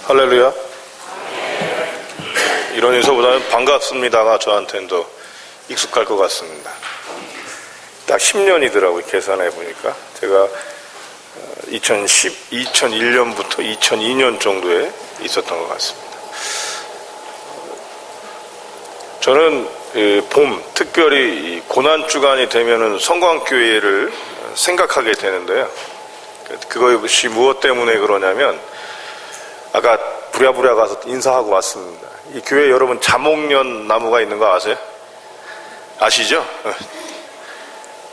할렐루야. 이런 인사보다는 반갑습니다가 저한테는 더 익숙할 것 같습니다. 딱 10년이더라고요. 계산해 보니까. 제가 2001년부터 2002년 정도에 있었던 것 같습니다. 저는 봄, 특별히 고난주간이 되면은 성광교회를 생각하게 되는데요. 그것이 무엇 때문에 그러냐면, 아까 부랴부랴 가서 인사하고 왔습니다. 이 교회 여러분 자목련 나무가 있는 거 아세요? 아시죠?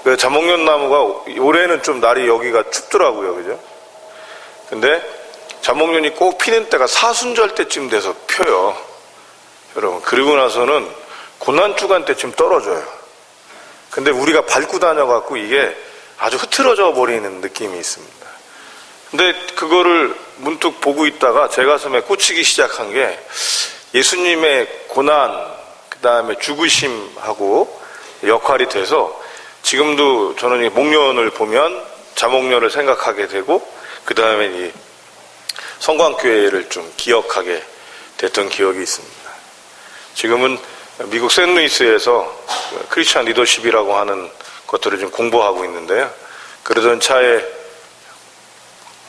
그 자목련 나무가 올해는 좀 날이 여기가 춥더라고요. 그죠? 근데 자목련이 꼭 피는 때가 사순절 때쯤 돼서 펴요. 여러분, 그리고 나서는 고난주간 때쯤 떨어져요. 근데 우리가 밟고 다녀갖고 이게 아주 흐트러져 버리는 느낌이 있습니다. 근데 그거를 문득 보고 있다가 제 가슴에 꽂히기 시작한 게, 예수님의 고난, 그 다음에 죽으심하고 역할이 돼서 지금도 저는 이 목련을 보면 자목련을 생각하게 되고, 그 다음에 이 성광교회를 좀 기억하게 됐던 기억이 있습니다. 지금은 미국 샌루이스에서 크리스천 리더십이라고 하는 것들을 좀 공부하고 있는데요. 그러던 차에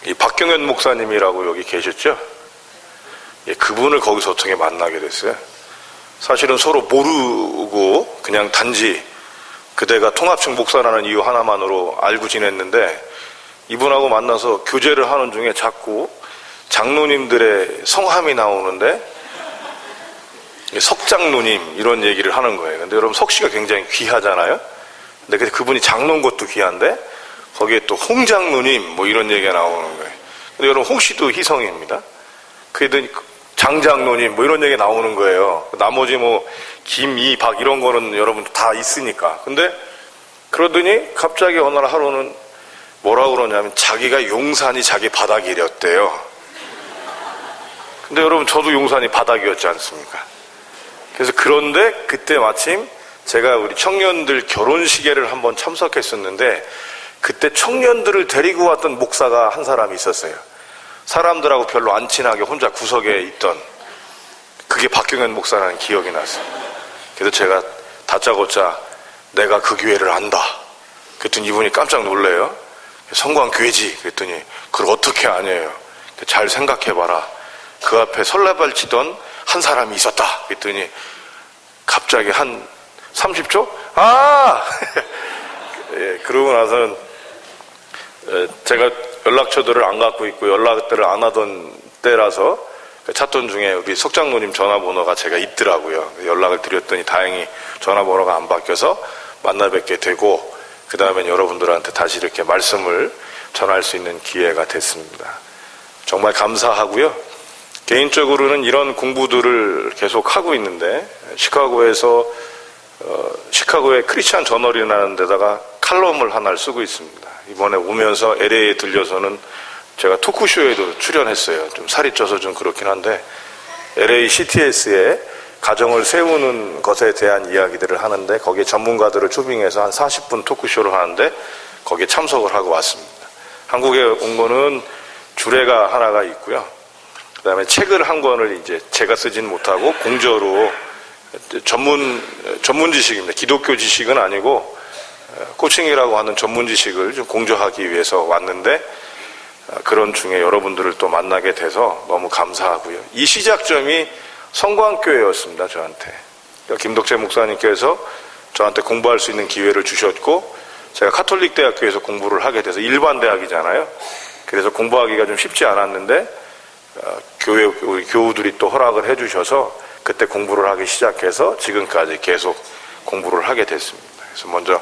이 박경현 목사님이라고 여기 계셨죠? 예, 그분을 거기서 어떻게 만나게 됐어요. 사실은 서로 모르고 그냥 단지 그대가 통합청 목사라는 이유 하나만으로 알고 지냈는데, 이분하고 만나서 교제를 하는 중에 자꾸 장로님들의 성함이 나오는데 석장로님 이런 얘기를 하는 거예요. 근데 여러분, 석씨가 굉장히 귀하잖아요. 근데 그분이 장로인 것도 귀한데 거기에 또 홍장로님 뭐 이런 얘기가 나오는 거예요. 근데 여러분, 홍씨도 희성입니다. 그애들 장장로님 뭐 이런 얘기 나오는 거예요. 나머지 뭐 김, 이, 박 이런 거는 여러분 다 있으니까. 근데 그러더니 갑자기 어느 날 하루는 뭐라고 그러냐면, 자기가 용산이 자기 바닥이랬대요. 근데 여러분, 저도 용산이 바닥이었지 않습니까? 그래서 그런데 그때 마침 제가 우리 청년들 결혼식에를 한번 참석했었는데, 그때 청년들을 데리고 왔던 목사가 한 사람이 있었어요. 사람들하고 별로 안 친하게 혼자 구석에 있던, 그게 박경현 목사라는 기억이 났어요. 그래서 제가 다짜고짜 내가 그 교회를 안다. 그랬더니 이분이 깜짝 놀래요. 성광교회지. 그랬더니 그걸 어떻게 아냐요. 잘 생각해봐라. 그 앞에 설레발치던 한 사람이 있었다. 그랬더니 갑자기 한 30초? 예, 그러고 나서는 제가 연락처들을 안 갖고 있고 연락들을 안 하던 때라서 찾던 중에 우리 석장로님 전화번호가 제가 있더라고요. 연락을 드렸더니 다행히 전화번호가 안 바뀌어서 만나 뵙게 되고, 그 다음엔 여러분들한테 다시 이렇게 말씀을 전할 수 있는 기회가 됐습니다. 정말 감사하고요. 개인적으로는 이런 공부들을 계속 하고 있는데, 시카고의 크리스천 저널이라는 데다가 칼럼을 하나를 쓰고 있습니다. 이번에 오면서 LA에 들려서는 제가 토크쇼에도 출연했어요. 좀 살이 쪄서 좀 그렇긴 한데, LA CTS에 가정을 세우는 것에 대한 이야기들을 하는데, 거기에 전문가들을 초빙해서 한 40분 토크쇼를 하는데 거기에 참석을 하고 왔습니다. 한국에 온 거는 주례가 하나가 있고요. 그 다음에 책을 한 권을 이제 제가 쓰진 못하고 공저로 전문 지식입니다. 기독교 지식은 아니고 코칭이라고 하는 전문 지식을 좀 공저하기 위해서 왔는데, 그런 중에 여러분들을 또 만나게 돼서 너무 감사하고요. 이 시작점이 성광교회였습니다. 저한테 김덕재 목사님께서 저한테 공부할 수 있는 기회를 주셨고, 제가 카톨릭 대학교에서 공부를 하게 돼서 일반 대학이잖아요. 그래서 공부하기가 좀 쉽지 않았는데 교회 우리 교우들이 또 허락을 해주셔서 그때 공부를 하기 시작해서 지금까지 계속 공부를 하게 됐습니다. 그래서 먼저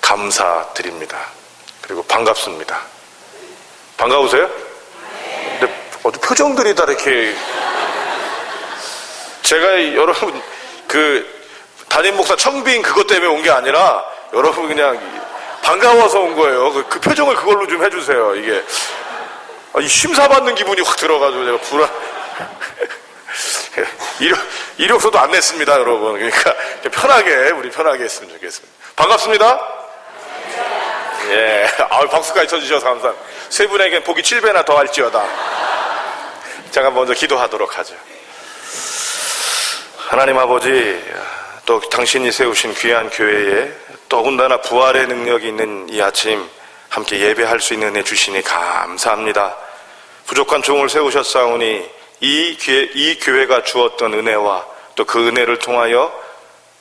감사드립니다. 그리고 반갑습니다. 반가우세요? 근데 어디 표정들이 다 이렇게, 제가 여러분 담임 목사 청빙 그것 때문에 온 게 아니라 여러분 그냥 반가워서 온 거예요. 그 표정을 그걸로 좀 해주세요. 이게 심사받는 기분이 확 들어가지고 제가 불안. 이력서도 안 냈습니다, 여러분. 그러니까 우리 편하게 했으면 좋겠습니다. 반갑습니다. 예, 박수까지 쳐주셔서 감사합니다. 세 분에겐 복이 7배나 더 할지어다. 제가 먼저 기도하도록 하죠. 하나님 아버지, 또 당신이 세우신 귀한 교회에 더군다나 부활의 능력이 있는 이 아침 함께 예배할 수 있는 은혜 주시니 감사합니다. 부족한 종을 세우셨사오니 이 교회가 주었던 은혜와 또 그 은혜를 통하여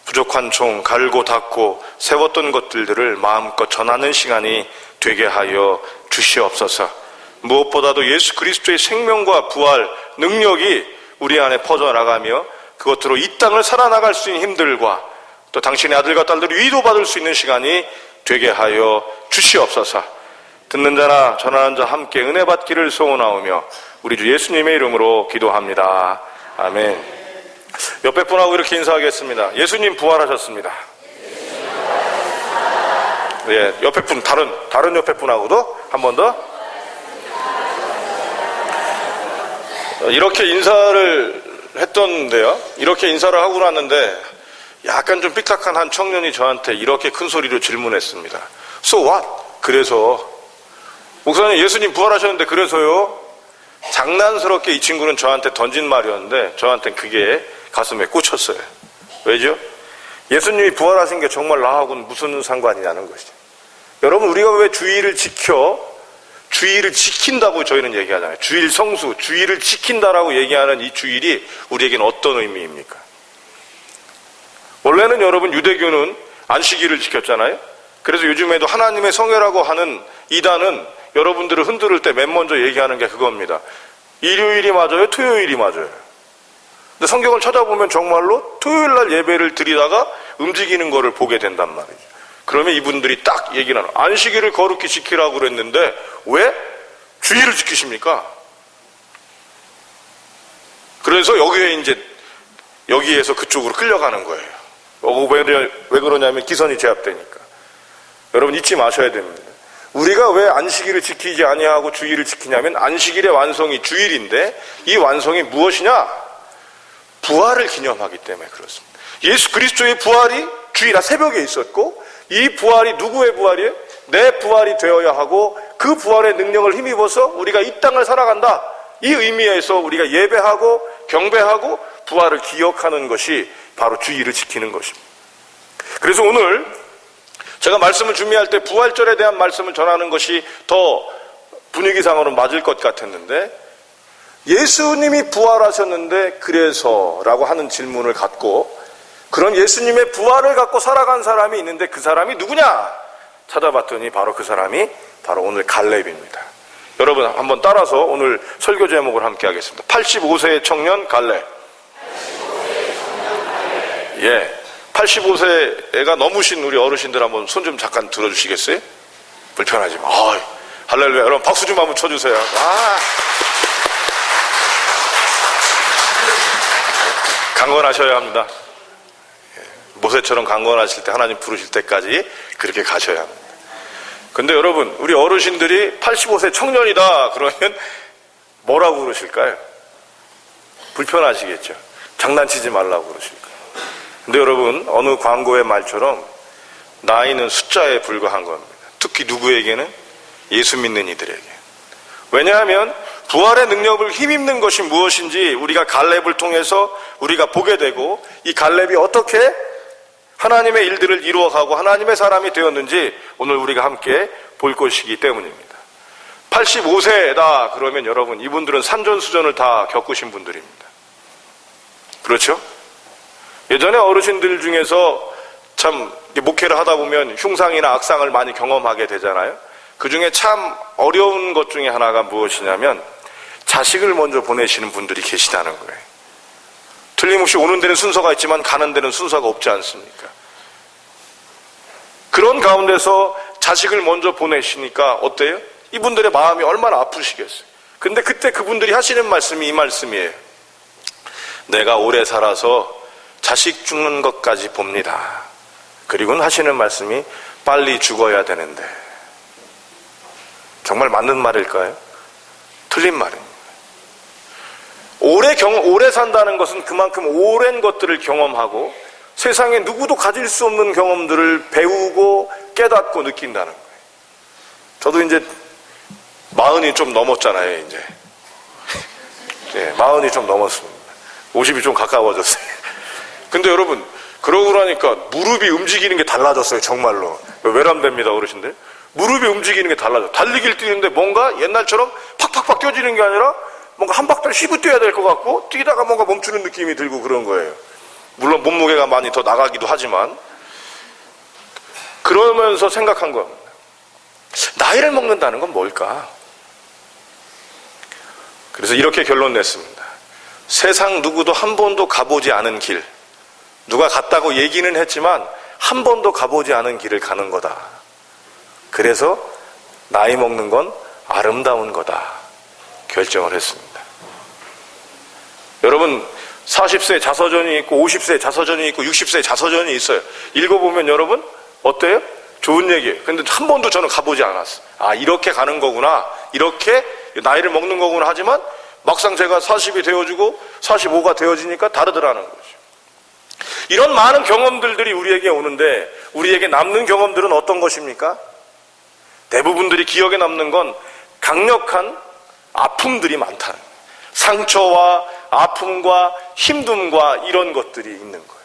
부족한 종 갈고 닦고 세웠던 것들을 마음껏 전하는 시간이 되게 하여 주시옵소서. 무엇보다도 예수 그리스도의 생명과 부활 능력이 우리 안에 퍼져나가며 그것으로 이 땅을 살아나갈 수 있는 힘들과 또 당신의 아들과 딸들이 위로받을 수 있는 시간이 되게 하여 주시옵소서. 듣는 자나 전하는 자 함께 은혜 받기를 소원하오며 우리 주 예수님의 이름으로 기도합니다. 아멘. 옆에 분하고 이렇게 인사하겠습니다. 예수님 부활하셨습니다. 예, 옆에 분, 다른 옆에 분하고도 한 번 더. 이렇게 인사를 했던데요. 이렇게 인사를 하고 났는데 약간 좀 삐딱한 한 청년이 저한테 이렇게 큰 소리로 질문했습니다. So what? 그래서 목사님 예수님 부활하셨는데 그래서요? 장난스럽게 이 친구는 저한테 던진 말이었는데 저한테는 그게 가슴에 꽂혔어요. 왜죠? 예수님이 부활하신 게 정말 나하고는 무슨 상관이냐는 것이죠. 여러분, 우리가 왜 주일을 지킨다고 저희는 얘기하잖아요. 주일 성수, 주일을 지킨다라고 얘기하는 이 주일이 우리에게는 어떤 의미입니까? 원래는 여러분 유대교는 안식일을 지켰잖아요. 그래서 요즘에도 하나님의 성회라고 하는 이단은 여러분들을 흔들 때 맨 먼저 얘기하는 게 그겁니다. 일요일이 맞아요? 토요일이 맞아요? 근데 성경을 찾아보면 정말로 토요일 날 예배를 드리다가 움직이는 거를 보게 된단 말이죠. 그러면 이분들이 딱 얘기를 하는, 안식일을 거룩히 지키라고 그랬는데 왜 주일을 지키십니까? 그래서 여기에서 그쪽으로 끌려가는 거예요. 왜 그러냐면 기선이 제압되니까. 여러분 잊지 마셔야 됩니다. 우리가 왜 안식일을 지키지 아니하고 주일을 지키냐면 안식일의 완성이 주일인데 이 완성이 무엇이냐? 부활을 기념하기 때문에 그렇습니다. 예수 그리스도의 부활이 주일 새벽에 있었고 이 부활이 누구의 부활이에요? 내 부활이 되어야 하고 그 부활의 능력을 힘입어서 우리가 이 땅을 살아간다. 이 의미에서 우리가 예배하고 경배하고 부활을 기억하는 것이 바로 주일을 지키는 것입니다. 그래서 오늘 제가 말씀을 준비할 때 부활절에 대한 말씀을 전하는 것이 더 분위기상으로는 맞을 것 같았는데 예수님이 부활하셨는데 그래서 라고 하는 질문을 갖고 그런 예수님의 부활을 갖고 살아간 사람이 있는데 그 사람이 누구냐? 찾아봤더니 바로 그 사람이 바로 오늘 갈렙입니다. 여러분 한번 따라서 오늘 설교 제목을 함께 하겠습니다. 85세의 청년 갈렙. 예, 85세가 넘으신 우리 어르신들 한번 손 좀 잠깐 들어주시겠어요? 불편하지 마. 할렐루야. 여러분 박수 좀 한번 쳐주세요. 강건하셔야 합니다. 모세처럼 강건하실 때 하나님 부르실 때까지 그렇게 가셔야 합니다. 근데 여러분 우리 어르신들이 85세 청년이다 그러면 뭐라고 그러실까요? 불편하시겠죠. 장난치지 말라고 그러실 거예요. 근데 여러분 어느 광고의 말처럼 나이는 숫자에 불과한 겁니다. 특히 누구에게는? 예수 믿는 이들에게. 왜냐하면 부활의 능력을 힘입는 것이 무엇인지 우리가 갈렙을 통해서 우리가 보게 되고 이 갈렙이 어떻게 하나님의 일들을 이루어가고 하나님의 사람이 되었는지 오늘 우리가 함께 볼 것이기 때문입니다. 85세다 그러면 여러분 이분들은 산전수전을 다 겪으신 분들입니다. 그렇죠? 예전에 어르신들 중에서 참 목회를 하다 보면 흉상이나 악상을 많이 경험하게 되잖아요. 그 중에 참 어려운 것 중에 하나가 무엇이냐면 자식을 먼저 보내시는 분들이 계시다는 거예요. 틀림없이 오는 데는 순서가 있지만 가는 데는 순서가 없지 않습니까? 그런 가운데서 자식을 먼저 보내시니까 어때요? 이분들의 마음이 얼마나 아프시겠어요. 근데 그때 그분들이 하시는 말씀이 이 말씀이에요. 내가 오래 살아서 자식 죽는 것까지 봅니다. 그리고는 하시는 말씀이 빨리 죽어야 되는데. 정말 맞는 말일까요? 틀린 말입니다. 오래 산다는 것은 그만큼 오랜 것들을 경험하고 세상에 누구도 가질 수 없는 경험들을 배우고 깨닫고 느낀다는 거예요. 저도 이제 40이 좀 넘었잖아요, 이제. 예, 40이 좀 넘었습니다. 50이 좀 가까워졌어요. 근데 여러분, 그러고 나니까 무릎이 움직이는 게 달라졌어요, 정말로. 외람됩니다, 어르신들. 무릎이 움직이는 게 달라져. 달리기를 뛰는데 뭔가 옛날처럼 팍팍팍 뛰어지는 게 아니라 뭔가 한 박자를 쉬고 뛰어야 될 것 같고, 뛰다가 뭔가 멈추는 느낌이 들고 그런 거예요. 물론 몸무게가 많이 더 나가기도 하지만, 그러면서 생각한 겁니다. 나이를 먹는다는 건 뭘까? 그래서 이렇게 결론 냈습니다. 세상 누구도 한 번도 가보지 않은 길, 누가 갔다고 얘기는 했지만 한 번도 가보지 않은 길을 가는 거다. 그래서 나이 먹는 건 아름다운 거다 결정을 했습니다. 여러분, 40세 자서전이 있고 50세 자서전이 있고 60세 자서전이 있어요. 읽어보면 여러분 어때요? 좋은 얘기예요. 근데 한 번도 저는 가보지 않았어요. 아, 이렇게 가는 거구나, 이렇게 나이를 먹는 거구나. 하지만 막상 제가 40이 되어지고 45가 되어지니까 다르더라는 거죠. 이런 많은 경험들이 우리에게 오는데, 우리에게 남는 경험들은 어떤 것입니까? 대부분들이 기억에 남는 건 강력한 아픔들이 많다는 거예요. 상처와 아픔과 힘듦과 이런 것들이 있는 거예요.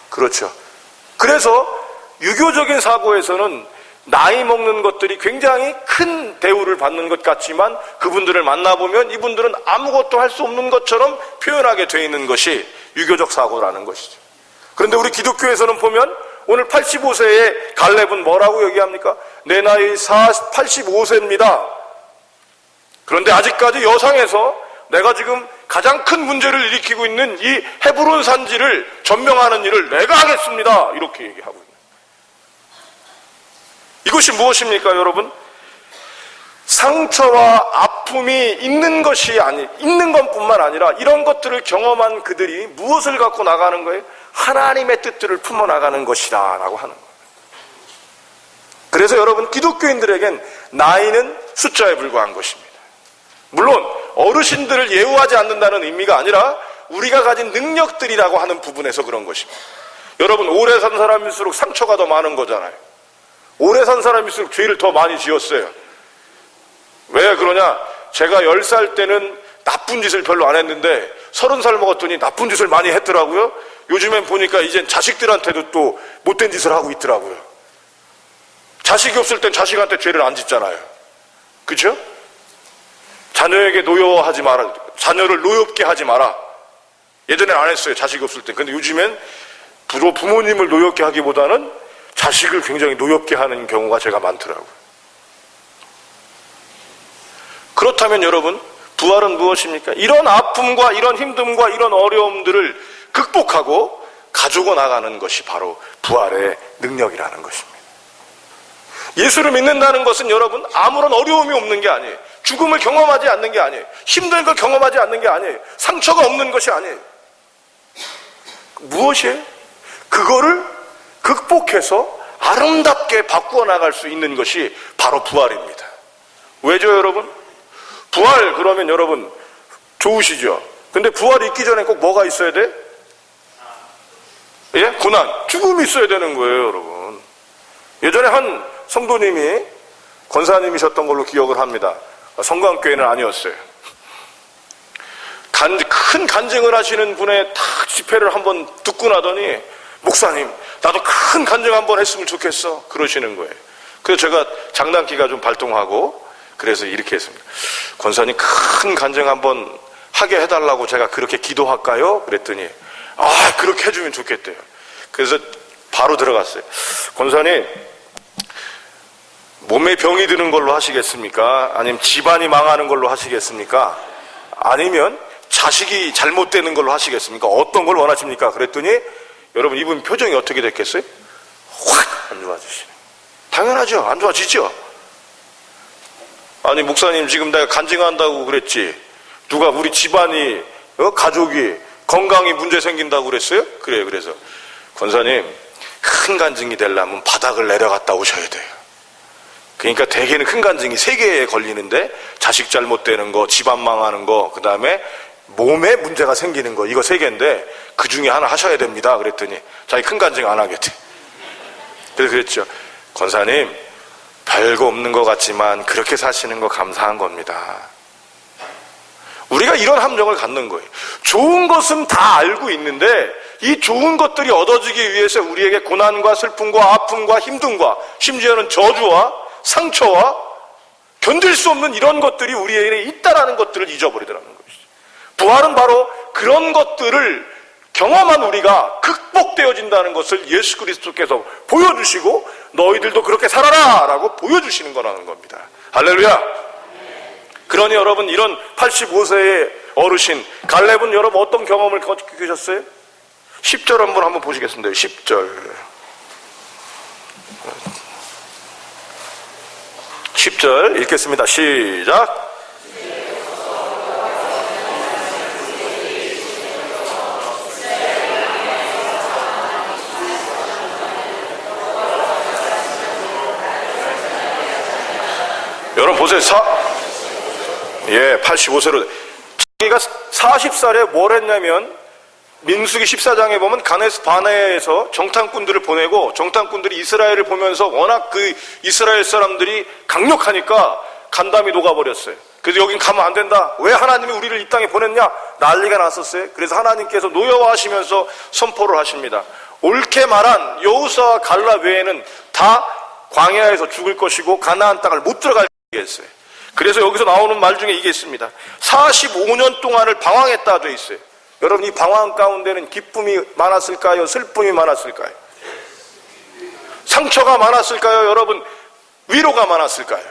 그렇죠. 그래서 유교적인 사고에서는 나이 먹는 것들이 굉장히 큰 대우를 받는 것 같지만, 그분들을 만나보면 이분들은 아무것도 할 수 없는 것처럼 표현하게 되어 있는 것이 유교적 사고라는 것이죠. 그런데 우리 기독교에서는 보면 오늘 85세의 갈렙은 뭐라고 얘기합니까? 내 나이 85세입니다. 그런데 아직까지 여상에서 내가 지금 가장 큰 문제를 일으키고 있는 이 헤브론 산지를 점령하는 일을 내가 하겠습니다. 이렇게 얘기하고 있는. 이것이 무엇입니까, 여러분? 상처와 아픔이 있는 것뿐만 아니라 이런 것들을 경험한 그들이 무엇을 갖고 나가는 거예요? 하나님의 뜻들을 품어 나가는 것이다 라고 하는 거예요. 그래서 여러분, 기독교인들에겐 나이는 숫자에 불과한 것입니다. 물론 어르신들을 예우하지 않는다는 의미가 아니라 우리가 가진 능력들이라고 하는 부분에서 그런 것입니다. 여러분, 오래 산 사람일수록 상처가 더 많은 거잖아요. 오래 산 사람일수록 죄를 더 많이 지었어요. 왜 그러냐? 제가 10살 때는 나쁜 짓을 별로 안 했는데 30살 먹었더니 나쁜 짓을 많이 했더라고요. 요즘엔 보니까 이젠 자식들한테도 또 못된 짓을 하고 있더라고요. 자식이 없을 땐 자식한테 죄를 안 짓잖아요. 그렇죠? 자녀에게 노여하지 마라. 자녀를 노엽게 하지 마라. 예전엔 안 했어요, 자식이 없을 때. 근데 요즘엔 부모님을 노엽게 하기보다는 자식을 굉장히 노엽게 하는 경우가 제가 많더라고요. 그렇다면 여러분, 부활은 무엇입니까? 이런 아픔과 이런 힘듦과 이런 어려움들을 극복하고 가지고 나가는 것이 바로 부활의 능력이라는 것입니다. 예수를 믿는다는 것은 여러분, 아무런 어려움이 없는 게 아니에요. 죽음을 경험하지 않는 게 아니에요. 힘든 걸 경험하지 않는 게 아니에요. 상처가 없는 것이 아니에요. 무엇이에요? 그거를 극복해서 아름답게 바꾸어 나갈 수 있는 것이 바로 부활입니다. 왜죠, 여러분? 부활 그러면 여러분 좋으시죠? 근데 부활이 있기 전에 꼭 뭐가 있어야 돼? 예? 고난, 죽음이 있어야 되는 거예요, 여러분. 예전에 한 성도님이 권사님이셨던 걸로 기억을 합니다. 성광교회는 아니었어요. 큰 간증을 하시는 분의 딱 집회를 한번 듣고 나더니, 목사님, 나도 큰 간증 한번 했으면 좋겠어, 그러시는 거예요. 그래서 제가 장난기가 좀 발동하고, 그래서 이렇게 했습니다. 권사님, 큰 간증 한번 하게 해달라고 제가 그렇게 기도할까요? 그랬더니, 그렇게 해주면 좋겠대요. 그래서 바로 들어갔어요. 권사님, 몸에 병이 드는 걸로 하시겠습니까? 아니면 집안이 망하는 걸로 하시겠습니까? 아니면 자식이 잘못되는 걸로 하시겠습니까? 어떤 걸 원하십니까? 그랬더니 여러분, 이분 표정이 어떻게 됐겠어요? 확 안 좋아지시네. 당연하죠. 안 좋아지죠. 아니, 목사님, 지금 내가 간증한다고 그랬지, 누가 우리 집안이 가족이 건강이 문제 생긴다고 그랬어요? 그래요. 그래서 권사님, 큰 간증이 되려면 바닥을 내려갔다 오셔야 돼요. 그러니까 대개는 큰 간증이 3개에 걸리는데, 자식 잘못되는 거, 집안 망하는 거, 그 다음에 몸에 문제가 생기는 거, 이거 3개인데 그 중에 하나 하셔야 됩니다. 그랬더니 자기 큰 간증 안 하겠대. 그래서 그랬죠. 권사님, 별거 없는 것 같지만 그렇게 사시는 거 감사한 겁니다. 우리가 이런 함정을 갖는 거예요. 좋은 것은 다 알고 있는데 이 좋은 것들이 얻어지기 위해서 우리에게 고난과 슬픔과 아픔과 힘듦과 심지어는 저주와 상처와 견딜 수 없는 이런 것들이 우리에게 있다라는 것들을 잊어버리더라는 것이죠. 부활은 바로 그런 것들을 경험한 우리가 극복되어진다는 것을 예수 그리스도께서 보여주시고 너희들도 그렇게 살아라 라고 보여주시는 거라는 겁니다. 할렐루야. 그러니 여러분, 이런 85세의 어르신 갈렙은 여러분 어떤 경험을 겪으셨어요? 10절 한번 보시겠습니다. 10절 읽겠습니다. 시작. 여러분 보세요. 85세로 자기가 40살에 뭘 했냐면 민수기 14장에 보면 가데스 바네아에서 정탐꾼들을 보내고 정탐꾼들이 이스라엘을 보면서 워낙 그 이스라엘 사람들이 강력하니까 간담이 녹아버렸어요. 그래서 여긴 가면 안 된다. 왜 하나님이 우리를 이 땅에 보냈냐? 난리가 났었어요. 그래서 하나님께서 노여워하시면서 선포를 하십니다. 옳게 말한 여호수아와 갈렙 외에는 다 광야에서 죽을 것이고 가나안 땅을 못 들어갈 했어요. 그래서 여기서 나오는 말 중에 이게 있습니다. 45년 동안을 방황했다 돼 있어요. 여러분, 이 방황 가운데는 기쁨이 많았을까요? 슬픔이 많았을까요? 상처가 많았을까요? 여러분, 위로가 많았을까요?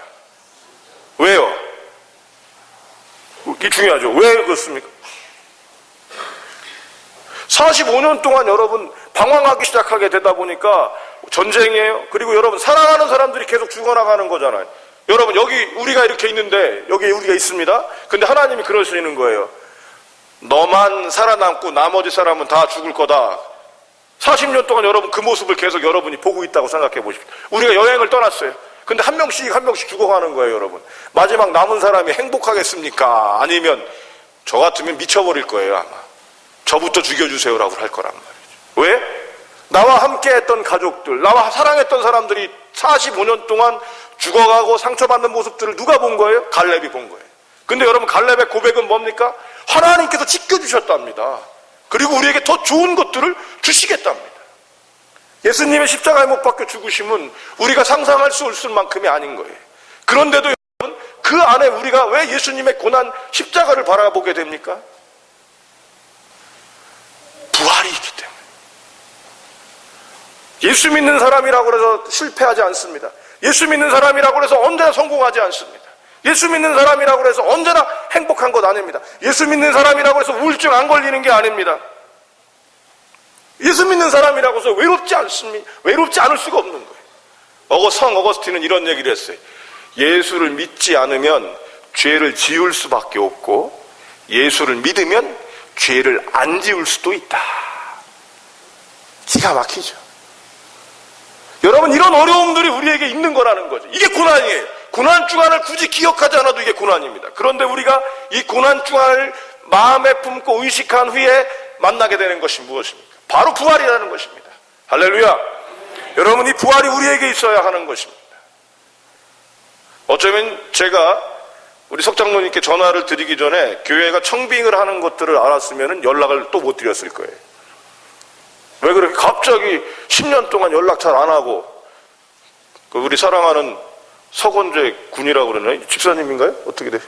왜요? 이게 중요하죠. 왜 그렇습니까? 45년 동안 여러분 방황하기 시작하게 되다 보니까 전쟁이에요. 그리고 여러분 사랑하는 사람들이 계속 죽어나가는 거잖아요. 여러분, 여기 우리가 이렇게 있는데 여기 우리가 있습니다. 근데 하나님이 그러시는 거예요. 너만 살아남고 나머지 사람은 다 죽을 거다. 40년 동안 여러분 그 모습을 계속 여러분이 보고 있다고 생각해 보십시오. 우리가 여행을 떠났어요. 근데 한 명씩 죽어가는 거예요. 여러분, 마지막 남은 사람이 행복하겠습니까? 아니면 저 같으면 미쳐버릴 거예요. 아마 저부터 죽여주세요라고 할 거란 말이죠. 왜? 나와 함께 했던 가족들, 나와 사랑했던 사람들이 45년 동안 죽어가고 상처받는 모습들을 누가 본 거예요? 갈렙이 본 거예요. 근데 여러분, 갈렙의 고백은 뭡니까? 하나님께서 지켜주셨답니다. 그리고 우리에게 더 좋은 것들을 주시겠답니다. 예수님의 십자가에 못 박혀 죽으심은 우리가 상상할 수 없을 만큼이 아닌 거예요. 그런데도 여러분, 그 안에 우리가 왜 예수님의 고난 십자가를 바라보게 됩니까? 부활이 있기 때문에. 예수 믿는 사람이라고 해서 실패하지 않습니다. 예수 믿는 사람이라고 해서 언제나 성공하지 않습니다. 예수 믿는 사람이라고 해서 언제나 행복한 것 아닙니다. 예수 믿는 사람이라고 해서 우울증 안 걸리는 게 아닙니다. 예수 믿는 사람이라고 해서 외롭지 않습니다. 외롭지 않을 수가 없는 거예요. 성 어거스틴은 이런 얘기를 했어요. 예수를 믿지 않으면 죄를 지을 수밖에 없고 예수를 믿으면 죄를 안 지을 수도 있다. 기가 막히죠. 여러분, 이런 어려움들이 우리에게 있는 거라는 거죠. 이게 고난이에요. 고난 주간을 굳이 기억하지 않아도 이게 고난입니다. 그런데 우리가 이 고난 주간을 마음에 품고 의식한 후에 만나게 되는 것이 무엇입니까? 바로 부활이라는 것입니다. 할렐루야. 여러분, 이 부활이 우리에게 있어야 하는 것입니다. 어쩌면 제가 우리 석장로님께 전화를 드리기 전에 교회가 청빙을 하는 것들을 알았으면 연락을 또 못 드렸을 거예요. 왜 그렇게 갑자기 10년 동안 연락 잘 안 하고, 우리 사랑하는 서건재 군이라고 그러나요? 집사님인가요? 어떻게 돼?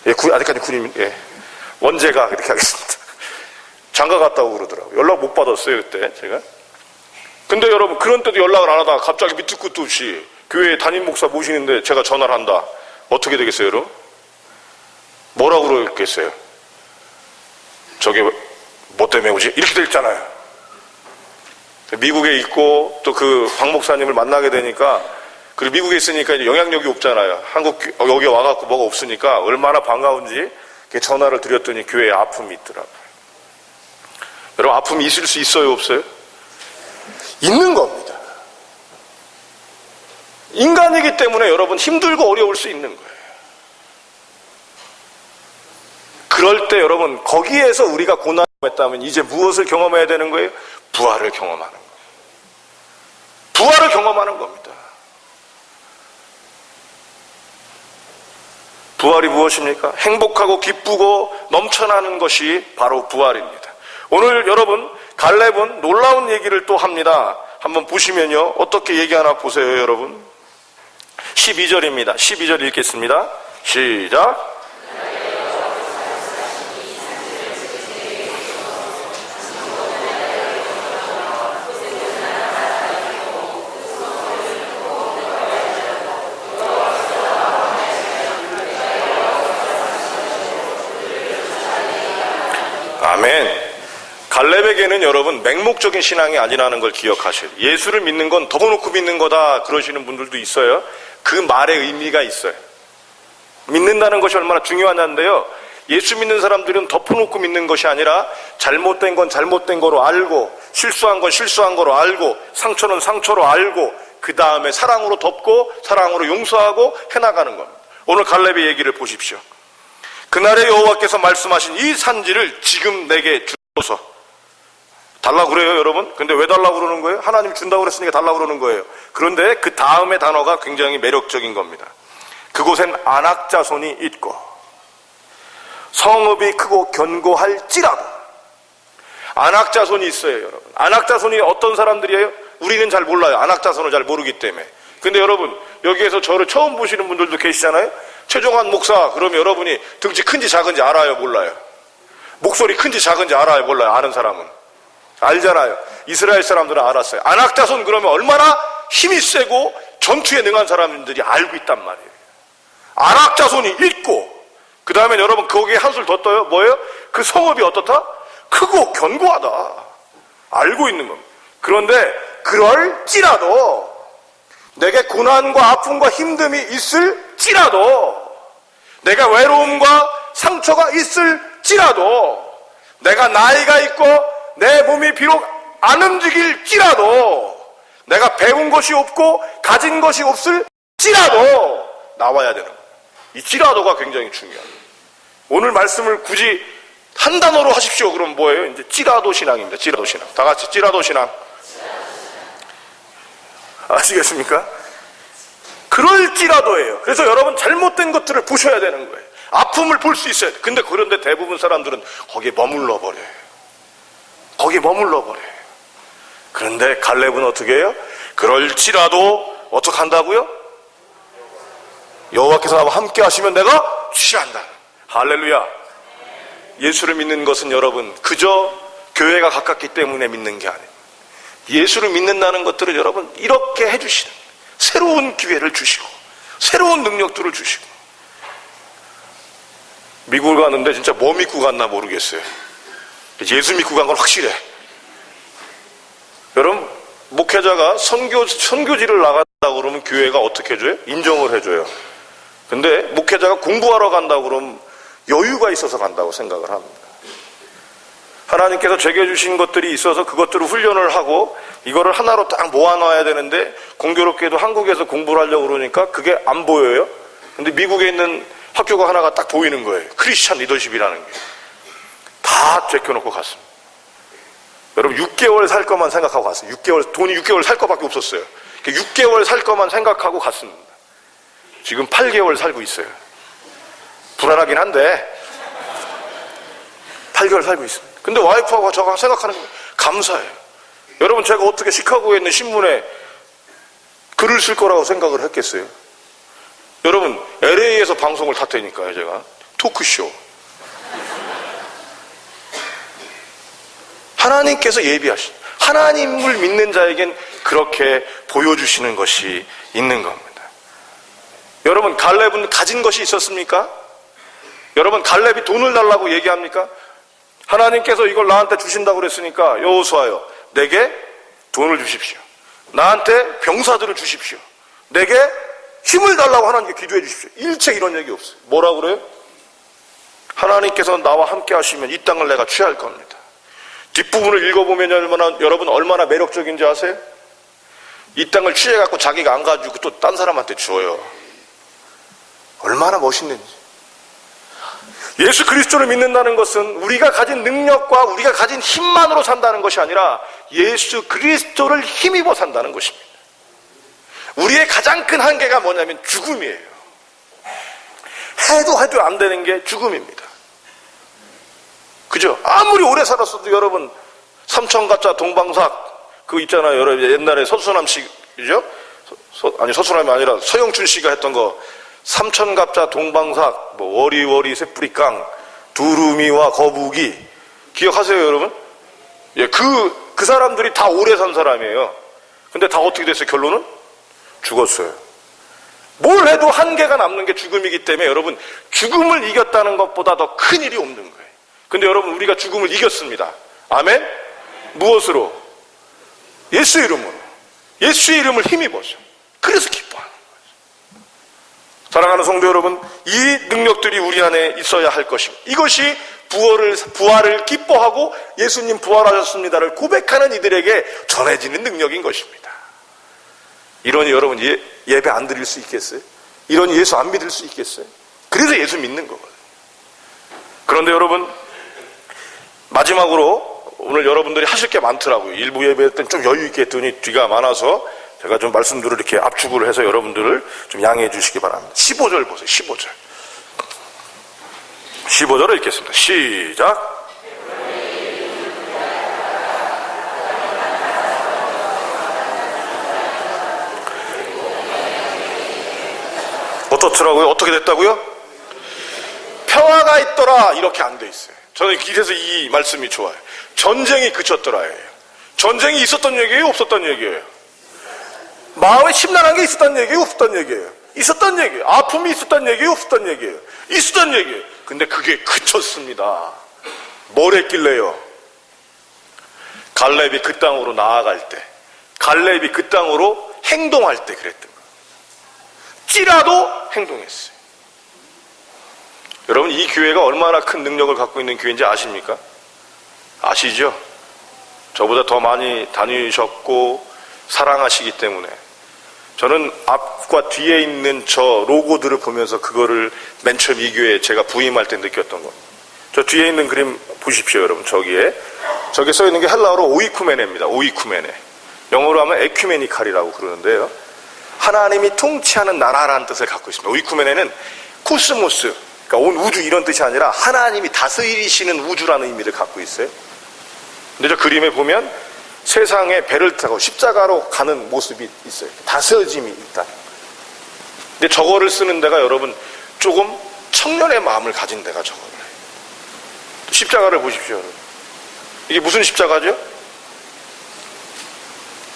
예, 아직까지 군인, 예. 원제가 그렇게 하겠습니다. 장가 갔다고 그러더라고요. 연락 못 받았어요, 그때 제가. 근데 여러분, 그런 때도 연락을 안 하다가 갑자기 밑도 끝도 없이 교회 담임 목사 모시는데 제가 전화를 한다. 어떻게 되겠어요, 여러분? 뭐라고 그러겠어요? 저게 뭐 때문에 오지? 이렇게 돼 있잖아요. 미국에 있고 또 그 박 목사님을 만나게 되니까, 그리고 미국에 있으니까 이제 영향력이 없잖아요. 한국 여기 와갖고 뭐가 없으니까 얼마나 반가운지 전화를 드렸더니 교회에 아픔이 있더라고요. 여러분, 아픔이 있을 수 있어요, 없어요? 있는 겁니다. 인간이기 때문에 여러분 힘들고 어려울 수 있는 거예요. 그럴 때 여러분, 거기에서 우리가 고난을 했다면 이제 무엇을 경험해야 되는 거예요? 부활을 경험하는 거예요. 부활을 경험하는 겁니다. 부활이 무엇입니까? 행복하고 기쁘고 넘쳐나는 것이 바로 부활입니다. 오늘 여러분 갈렙은 놀라운 얘기를 또 합니다. 한번 보시면요, 어떻게 얘기하나 보세요. 여러분 12절입니다 12절 읽겠습니다. 시작. 아멘. 갈렙에게는 여러분 맹목적인 신앙이 아니라는 걸 기억하셔야 돼요. 예수를 믿는 건 덮어놓고 믿는 거다 그러시는 분들도 있어요. 그 말의 의미가 있어요. 믿는다는 것이 얼마나 중요하냐인데요, 예수 믿는 사람들은 덮어놓고 믿는 것이 아니라 잘못된 건 잘못된 거로 알고, 실수한 건 실수한 거로 알고, 상처는 상처로 알고, 그 다음에 사랑으로 덮고 사랑으로 용서하고 해나가는 겁니다. 오늘 갈렙의 얘기를 보십시오. 그날에 여호와께서 말씀하신 이 산지를 지금 내게 주소서. 달라고 그래요 여러분? 근데 왜 달라고 그러는 거예요? 하나님 준다고 그랬으니까 달라고 그러는 거예요. 그런데 그 다음의 단어가 굉장히 매력적인 겁니다. 그곳엔 안악자손이 있고 성읍이 크고 견고할지라도. 안악자손이 있어요 여러분. 안악자손이 어떤 사람들이에요? 우리는 잘 몰라요. 안악자손을 잘 모르기 때문에. 근데 여러분 여기에서 저를 처음 보시는 분들도 계시잖아요. 최종환 목사 그러면 여러분이 등치 큰지 작은지 알아요? 몰라요? 목소리 큰지 작은지 알아요? 몰라요? 아는 사람은 알잖아요. 이스라엘 사람들은 알았어요. 안악자손 그러면 얼마나 힘이 세고 전투에 능한 사람들이 알고 있단 말이에요. 안악자손이 있고, 그 다음에 여러분 거기에 한술 더 떠요. 뭐예요? 그 성읍이 어떻다? 크고 견고하다. 알고 있는 겁니다. 그런데 그럴지라도 내게 고난과 아픔과 힘듦이 있을지라도, 내가 외로움과 상처가 있을지라도, 내가 나이가 있고 내 몸이 비록 안 움직일지라도, 내가 배운 것이 없고 가진 것이 없을지라도 나와야 되는 거예요. 이 지라도가 굉장히 중요합니다. 오늘 말씀을 굳이 한 단어로 하십시오. 그럼 뭐예요? 이제 지라도 신앙입니다. 지라도 신앙. 다 같이 지라도 신앙. 아시겠습니까? 그럴지라도예요. 그래서 여러분 잘못된 것들을 보셔야 되는 거예요. 아픔을 볼 수 있어야 돼요. 근데 그런데 대부분 사람들은 거기에 머물러 버려요. 거기에 머물러 버려요. 그런데 갈렙은 어떻게 해요? 그럴지라도 어떻게 한다고요? 여호와께서 나와 함께 하시면 내가 취한다. 할렐루야. 예수를 믿는 것은 여러분 그저 교회가 가깝기 때문에 믿는 게 아니에요. 예수를 믿는다는 것들을 여러분 이렇게 해주시는, 새로운 기회를 주시고 새로운 능력들을 주시고. 미국을 갔는데 진짜 뭐 믿고 갔나 모르겠어요. 예수 믿고 간 건 확실해. 여러분 목회자가 선교지를 나간다고 그러면 교회가 어떻게 해줘요? 인정을 해줘요. 근데 목회자가 공부하러 간다고 그러면 여유가 있어서 간다고 생각을 합니다. 하나님께서 제게 주신 것들이 있어서 그것들을 훈련을 하고 이거를 하나로 딱 모아놔야 되는데, 공교롭게도 한국에서 공부를 하려고 그러니까 그게 안 보여요. 근데 미국에 있는 학교가 하나가 딱 보이는 거예요. 크리스찬 리더십이라는 게. 다 제껴놓고 갔습니다. 여러분 6개월 살 것만 생각하고 갔어요. 6개월, 돈이 6개월 살 것밖에 없었어요. 6개월 살 것만 생각하고 갔습니다. 지금 8개월 살고 있어요. 불안하긴 한데 8개월 살고 있습니다. 근데 와이프하고 저가 생각하는 게 감사해요. 여러분 제가 어떻게 시카고에 있는 신문에 글을 쓸 거라고 생각을 했겠어요? 여러분 LA에서 방송을 탔다니까요. 제가 토크쇼. 하나님께서 예비하신, 하나님을 믿는 자에겐 그렇게 보여주시는 것이 있는 겁니다. 여러분 갈렙은 가진 것이 있었습니까? 여러분 갈렙이 돈을 달라고 얘기합니까? 하나님께서 이걸 나한테 주신다고 그랬으니까 여호수아요, 내게 돈을 주십시오. 나한테 병사들을 주십시오. 내게 힘을 달라고 하나님께 기도해 주십시오. 일체 이런 얘기 없어요. 뭐라고 그래요? 하나님께서 나와 함께 하시면 이 땅을 내가 취할 겁니다. 뒷부분을 읽어보면 여러분 얼마나 매력적인지 아세요? 이 땅을 취해갖고 자기가 안 가지고 또 딴 사람한테 줘요. 얼마나 멋있는지. 예수 그리스도를 믿는다는 것은 우리가 가진 능력과 우리가 가진 힘만으로 산다는 것이 아니라 예수 그리스도를 힘입어 산다는 것입니다. 우리의 가장 큰 한계가 뭐냐면 죽음이에요. 해도 안 되는 게 죽음입니다. 그죠? 아무리 오래 살았어도 여러분, 삼천갑자 동방삭, 그거 있잖아요. 여러분, 옛날에 서수남 씨, 그죠? 아니, 서수남이 아니라 서영춘 씨가 했던 거, 삼천갑자 동방삭, 뭐, 워리워리 새뿌리깡, 두루미와 거북이, 기억하세요, 여러분? 예, 그 사람들이 다 오래 산 사람이에요. 근데 다 어떻게 됐어요, 결론은? 죽었어요. 뭘 해도 한계가 남는 게 죽음이기 때문에 여러분, 죽음을 이겼다는 것보다 더 큰 일이 없는 거예요. 근데 여러분, 우리가 죽음을 이겼습니다. 아멘? 무엇으로? 예수의 이름으로. 예수의 이름을 힘입어서. 그래서 기뻐하는 거예요. 사랑하는 성도 여러분, 이 능력들이 우리 안에 있어야 할 것입니다. 이것이 부활을 기뻐하고 예수님 부활하셨습니다를 고백하는 이들에게 전해지는 능력인 것입니다. 이러니 여러분, 예배 안 드릴 수 있겠어요? 이러니 예수 안 믿을 수 있겠어요? 그래서 예수 믿는 거거든요. 그런데 여러분, 마지막으로 오늘 여러분들이 하실 게 많더라고요. 일부 예배 때는 좀 여유 있게 했더니 뒤가 많아서 제가 좀 말씀들을 이렇게 압축을 해서 여러분들을 좀 양해해 주시기 바랍니다. 15절 보세요. 15절. 15절을 읽겠습니다. 시작. 어떻더라고요? 어떻게 됐다고요? 평화가 있더라. 이렇게 안 돼 있어요. 저는 그래서 이 말씀이 좋아요. 전쟁이 그쳤더라예요. 전쟁이 있었던 얘기예요? 없었던 얘기예요? 마음에 심란한 게 있었던 얘기예요? 없었던 얘기예요? 있었던 얘기예요. 아픔이 있었던 얘기예요? 없었던 얘기예요? 있었던 얘기예요. 근데 그게 그쳤습니다. 뭘 했길래요? 갈렙이 그 땅으로 나아갈 때, 갈렙이 그 땅으로 행동할 때 그랬던 거예요. 찌라도 행동했어요. 여러분, 이 교회가 얼마나 큰 능력을 갖고 있는 교회인지 아십니까? 아시죠? 저보다 더 많이 다니셨고 사랑하시기 때문에 저는 앞과 뒤에 있는 저 로고들을 보면서 그거를 맨 처음 이 교회에 제가 부임할 때 느꼈던 겁니다. 저 뒤에 있는 그림 보십시오, 여러분. 저기에 써 있는 게 헬라어로 오이쿠메네입니다. 오이쿠메네. 영어로 하면 에큐메니칼이라고 그러는데요. 하나님이 통치하는 나라라는 뜻을 갖고 있습니다. 오이쿠메네는 코스모스, 그러니까 온 우주 이런 뜻이 아니라 하나님이 다스리시는 우주라는 의미를 갖고 있어요. 근데 저 그림에 보면 세상에 배를 타고 십자가로 가는 모습이 있어요. 다스려짐이 있다. 근데 저거를 쓰는 데가 여러분 조금 청년의 마음을 가진 데가 저거예요. 십자가를 보십시오, 여러분. 이게 무슨 십자가죠?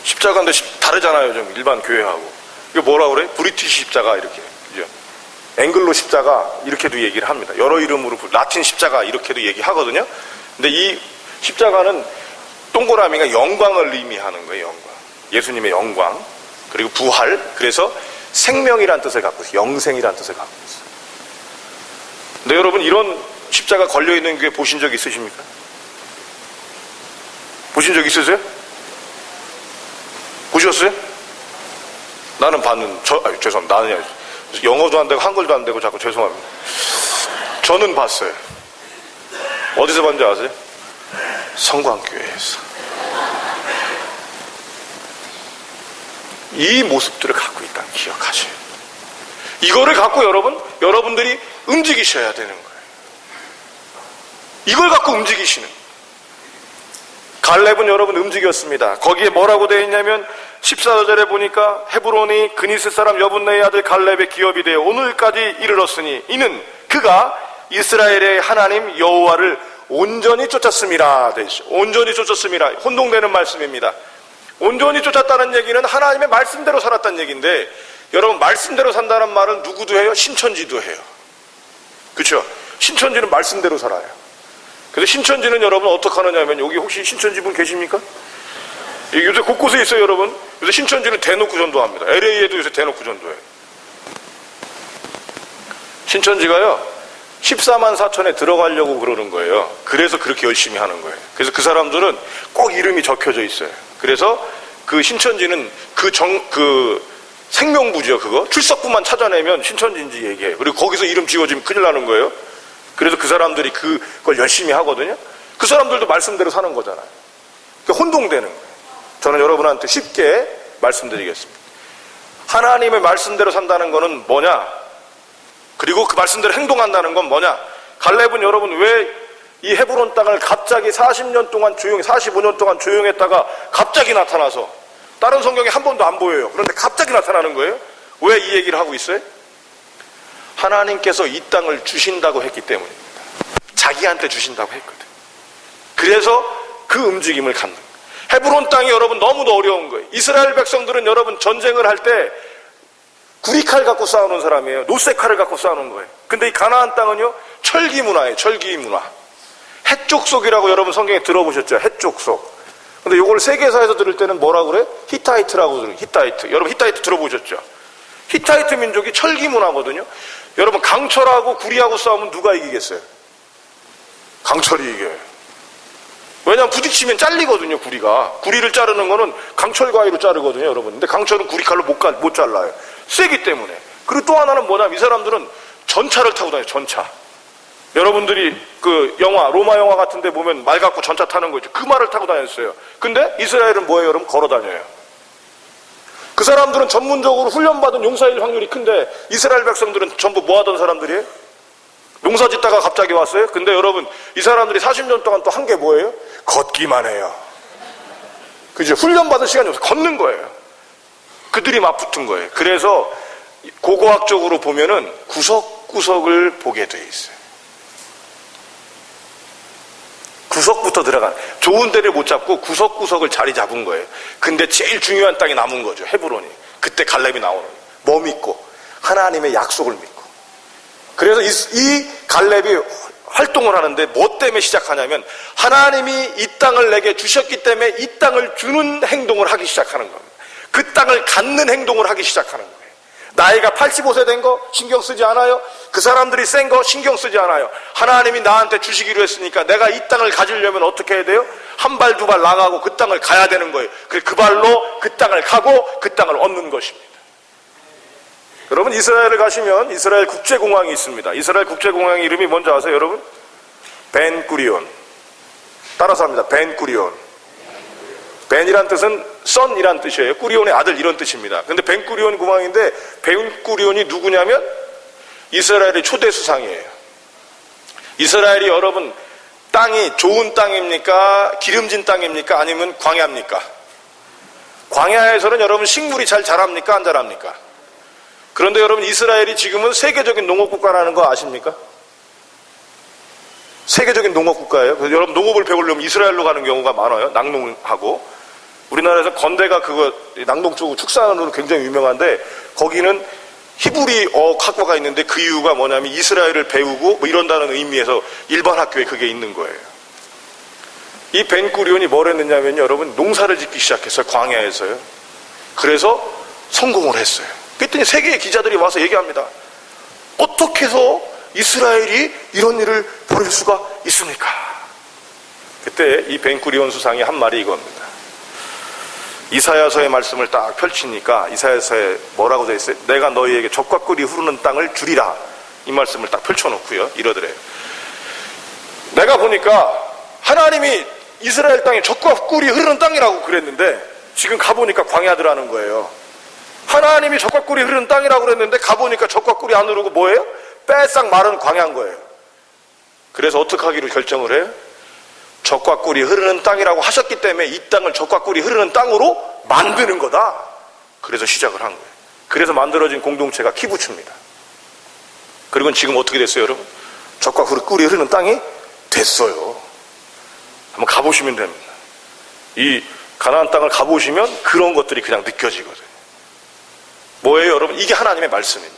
십자가인데 다르잖아요, 좀 일반 교회하고. 이게 뭐라 그래? 브리티시 십자가 이렇게, 그죠? 앵글로 십자가 이렇게도 얘기를 합니다. 여러 이름으로 라틴 십자가 이렇게도 얘기하거든요. 근데 이 십자가는 동그라미가 영광을 의미하는 거예요. 영광. 예수님의 영광, 그리고 부활. 그래서 생명이란 뜻을 갖고 있어요. 영생이란 뜻을 갖고 있어요. 근데 여러분, 이런 십자가 걸려있는 교회 보신 적 있으십니까? 보신 적 있으세요? 보셨어요? 나는 죄송합니다. 나는 영어도 안 되고 한글도 안 되고 자꾸 죄송합니다. 저는 봤어요. 어디서 봤는지 아세요? 성광교회에서. 이 모습들을 갖고 있다는 기억하세요. 이거를 갖고 여러분들이 움직이셔야 되는 거예요. 이걸 갖고 움직이시는. 갈렙은 여러분 움직였습니다. 거기에 뭐라고 되어 있냐면 14절에 보니까 헤브론이 그니스 사람 여분네의 아들 갈렙의 기업이 되어 오늘까지 이르렀으니 이는 그가 이스라엘의 하나님 여호와를 온전히 쫓았습니다. 온전히 쫓았습니다. 혼동되는 말씀입니다. 온전히 쫓았다는 얘기는 하나님의 말씀대로 살았다는 얘기인데, 여러분, 말씀대로 산다는 말은 누구도 해요? 신천지도 해요. 그렇죠? 신천지는 말씀대로 살아요. 그래서 신천지는 여러분 어떻게 하느냐면, 여기 혹시 신천지 분 계십니까? 요새 곳곳에 있어요, 여러분. 요새 신천지는 대놓고 전도합니다. LA에도 요새 대놓고 전도해요. 신천지가요 14만 4천에 들어가려고 그러는 거예요. 그래서 그렇게 열심히 하는 거예요. 그래서 그 사람들은 꼭 이름이 적혀져 있어요. 그래서 그 신천지는 그 생명부죠, 그거 출석부만 찾아내면 신천지인지 얘기해요. 그리고 거기서 이름 지워지면 큰일 나는 거예요. 그래서 그 사람들이 그걸 열심히 하거든요. 그 사람들도 말씀대로 사는 거잖아요. 그러니까 혼동되는 거예요. 저는 여러분한테 쉽게 말씀드리겠습니다. 하나님의 말씀대로 산다는 거는 뭐냐? 그리고 그 말씀대로 행동한다는 건 뭐냐? 갈렙은 여러분 왜 이 헤브론 땅을 갑자기 40년 동안 조용히 45년 동안 조용했다가 갑자기 나타나서 다른 성경에 한 번도 안 보여요. 그런데 갑자기 나타나는 거예요. 왜 이 얘기를 하고 있어요? 하나님께서 이 땅을 주신다고 했기 때문입니다. 자기한테 주신다고 했거든. 그래서 그 움직임을 갖는 거예요. 헤브론 땅이 여러분 너무도 어려운 거예요. 이스라엘 백성들은 여러분 전쟁을 할 때 구리칼 갖고 싸우는 사람이에요. 노쇠칼을 갖고 싸우는 거예요. 근데 이 가나안 땅은요, 철기 문화예요. 철기 문화. 헷족속이라고 여러분 성경에 들어보셨죠? 헷족속. 근데 이걸 세계사에서 들을 때는 뭐라고 그래? 히타이트라고 들어요. 히타이트. 여러분 히타이트 들어보셨죠? 히타이트 민족이 철기 문화거든요. 여러분 강철하고 구리하고 싸우면 누가 이기겠어요? 강철이 이겨요. 왜냐하면 부딪히면 잘리거든요. 구리를 자르는 거는 강철 가위로 자르거든요, 여러분. 근데 강철은 구리칼로 못 잘라요. 세기 때문에. 그리고 또 하나는 뭐냐면 이 사람들은 전차를 타고 다녀요. 전차. 여러분들이 그 영화, 로마 영화 같은 데 보면 말 갖고 전차 타는 거 있죠. 그 말을 타고 다녔어요. 근데 이스라엘은 뭐예요, 여러분? 걸어 다녀요. 그 사람들은 전문적으로 훈련받은 용사일 확률이 큰데 이스라엘 백성들은 전부 뭐 하던 사람들이에요? 농사 짓다가 갑자기 왔어요? 근데 여러분 이 사람들이 40년 동안 또 한 게 뭐예요? 걷기만 해요. 그죠? 훈련받은 시간이 없어요. 걷는 거예요. 그들이 맞붙은 거예요. 그래서 고고학적으로 보면은 구석구석을 보게 돼 있어요. 구석부터 들어간, 좋은 데를 못 잡고 구석구석을 자리 잡은 거예요. 근데 제일 중요한 땅이 남은 거죠. 헤브론이. 그때 갈렙이 나오는 거예요. 뭐 믿고? 하나님의 약속을 믿고. 그래서 이 갈렙이 활동을 하는데 뭐 때문에 시작하냐면 하나님이 이 땅을 내게 주셨기 때문에 이 땅을 주는 행동을 하기 시작하는 겁니다. 그 땅을 갖는 행동을 하기 시작하는 거예요. 나이가 85세 된 거 신경 쓰지 않아요. 그 사람들이 센 거 신경 쓰지 않아요. 하나님이 나한테 주시기로 했으니까 내가 이 땅을 가지려면 어떻게 해야 돼요? 한 발 두 발 나가고 그 땅을 가야 되는 거예요. 그 발로 그 땅을 가고 그 땅을 얻는 것입니다. 여러분 이스라엘을 가시면 이스라엘 국제공항이 있습니다. 이스라엘 국제공항 이름이 뭔지 아세요, 여러분? 벤구리온. 따라서 합니다. 벤구리온. 벤이란 뜻은 선이란 뜻이에요. 꾸리온의 아들 이런 뜻입니다. 근데 벤구리온 공항인데 벤구리온이 누구냐면 이스라엘의 초대 수상이에요. 이스라엘이 여러분 땅이 좋은 땅입니까? 기름진 땅입니까? 아니면 광야입니까? 광야에서는 여러분 식물이 잘 자랍니까? 안 자랍니까? 그런데 여러분 이스라엘이 지금은 세계적인 농업국가라는 거 아십니까? 세계적인 농업국가예요. 그래서 여러분 농업을 배우려면 이스라엘로 가는 경우가 많아요. 낙농하고. 우리나라에서 건대가 그거 낙농 쪽 축산으로 굉장히 유명한데 거기는 히브리 학과가 있는데 그 이유가 뭐냐면 이스라엘을 배우고 뭐 이런다는 의미에서 일반 학교에 그게 있는 거예요. 이 벤구리온이 뭘 했느냐면요, 여러분 농사를 짓기 시작했어요. 광야에서요. 그래서 성공을 했어요. 그랬더니 세계의 기자들이 와서 얘기합니다. 어떻게 해서 이스라엘이 이런 일을 벌일 수가 있습니까? 그때 이 벤구리온 수상이 한 말이 이겁니다. 이사야서의 말씀을 딱 펼치니까 이사야서에 뭐라고 되어 있어요? 내가 너희에게 젖과 꿀이 흐르는 땅을 주리라. 이 말씀을 딱 펼쳐놓고요. 이러더래요. 내가 보니까 하나님이 이스라엘 땅에 젖과 꿀이 흐르는 땅이라고 그랬는데 지금 가보니까 광야더라는 거예요. 하나님이 젖과 꿀이 흐르는 땅이라고 그랬는데 가보니까 젖과 꿀이 안 흐르고 뭐예요? 빼싹 마른 광야인 거예요. 그래서 어떻게 하기로 결정을 해요? 젖과 꿀이 흐르는 땅이라고 하셨기 때문에 이 땅을 젖과 꿀이 흐르는 땅으로 만드는 거다. 그래서 시작을 한 거예요. 그래서 만들어진 공동체가 키부츠입니다. 그리고 지금 어떻게 됐어요, 여러분? 젖과 꿀이 흐르는 땅이 됐어요. 한번 가보시면 됩니다. 이 가나안 땅을 가보시면 그런 것들이 그냥 느껴지거든요. 뭐예요, 여러분? 이게 하나님의 말씀입니다.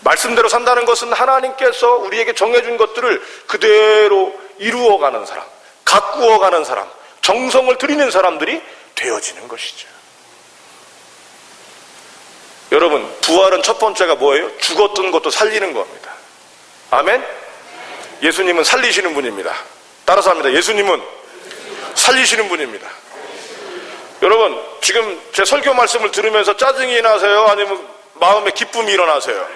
말씀대로 산다는 것은 하나님께서 우리에게 정해준 것들을 그대로 이루어가는 사람, 가꾸어가는 사람, 정성을 들이는 사람들이 되어지는 것이죠. 여러분, 부활은 첫 번째가 뭐예요? 죽었던 것도 살리는 겁니다. 아멘? 예수님은 살리시는 분입니다. 따라서 합니다. 예수님은 살리시는 분입니다. 여러분, 지금 제 설교 말씀을 들으면서 짜증이 나세요? 아니면 마음에 기쁨이 일어나세요?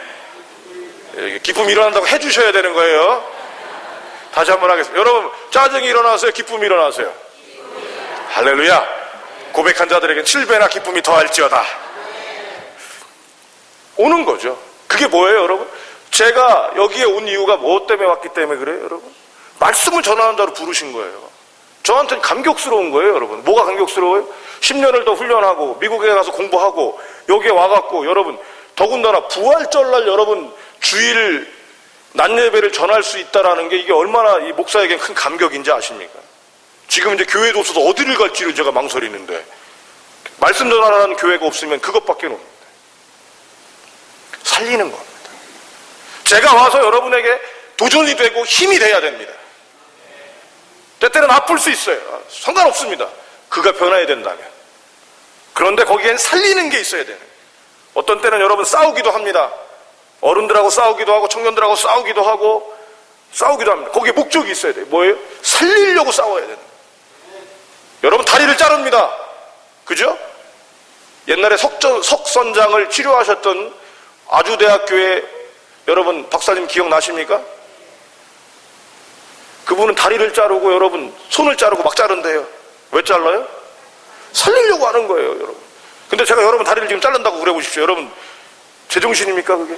기쁨이 일어난다고 해주셔야 되는 거예요. 다시 한번 하겠습니다. 여러분, 짜증이 일어나세요? 기쁨이 일어나세요? 할렐루야. 고백한 자들에겐 7배나 기쁨이 더할지어다. 오는 거죠. 그게 뭐예요, 여러분? 제가 여기에 온 이유가 뭐 때문에 왔기 때문에 그래요, 여러분? 말씀을 전하는 자로 부르신 거예요. 저한테는 감격스러운 거예요, 여러분. 뭐가 감격스러워요? 10년을 더 훈련하고 미국에 가서 공부하고 여기에 와갖고 여러분 더군다나 부활절날 여러분 주일 낮 예배를 전할 수 있다라는 게 이게 얼마나 이 목사에게 큰 감격인지 아십니까? 지금 이제 교회도 없어서 어디를 갈지를 제가 망설이는데 말씀 전하는 교회가 없으면 그것밖에 없습니다. 살리는 겁니다. 제가 와서 여러분에게 도전이 되고 힘이 돼야 됩니다. 때때는 아플 수 있어요. 상관없습니다. 그가 변화해야 된다면. 그런데 거기엔 살리는 게 있어야 되는 거예요. 어떤 때는 여러분 싸우기도 합니다. 어른들하고 싸우기도 하고 청년들하고 싸우기도 하고 싸우기도 합니다. 거기에 목적이 있어야 돼요. 뭐예요? 살리려고 싸워야 되는 거예요. 여러분 다리를 자릅니다. 그죠? 옛날에 석선장을 치료하셨던 아주대학교의 여러분 박사님 기억나십니까? 그분은 다리를 자르고 여러분 손을 자르고 막 자른대요. 왜 잘라요? 살리려고 하는 거예요, 여러분. 근데 제가 여러분 다리를 지금 자른다고 그래 보십시오. 여러분 제정신입니까 그게?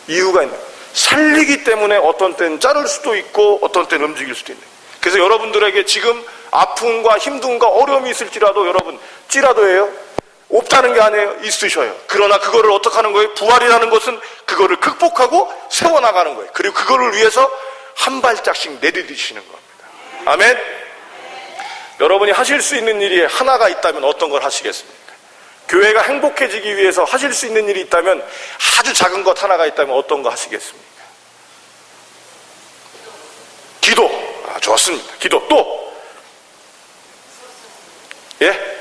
이유가 있는 거예요. 살리기 때문에 어떤 때는 자를 수도 있고 어떤 때는 움직일 수도 있는 거예요. 그래서 여러분들에게 지금 아픔과 힘듦과 어려움이 있을지라도 여러분 찌라도예요. 없다는 게 아니에요. 있으셔요. 그러나 그거를 어떻게 하는 거예요? 부활이라는 것은 그거를 극복하고 세워나가는 거예요. 그리고 그거를 위해서 한 발짝씩 내디디시는 겁니다. 아멘? 여러분이 하실 수 있는 일이 하나가 있다면 어떤 걸 하시겠습니까? 교회가 행복해지기 위해서 하실 수 있는 일이 있다면 아주 작은 것 하나가 있다면 어떤 거 하시겠습니까? 기도. 좋습니다. 기도. 또? 예?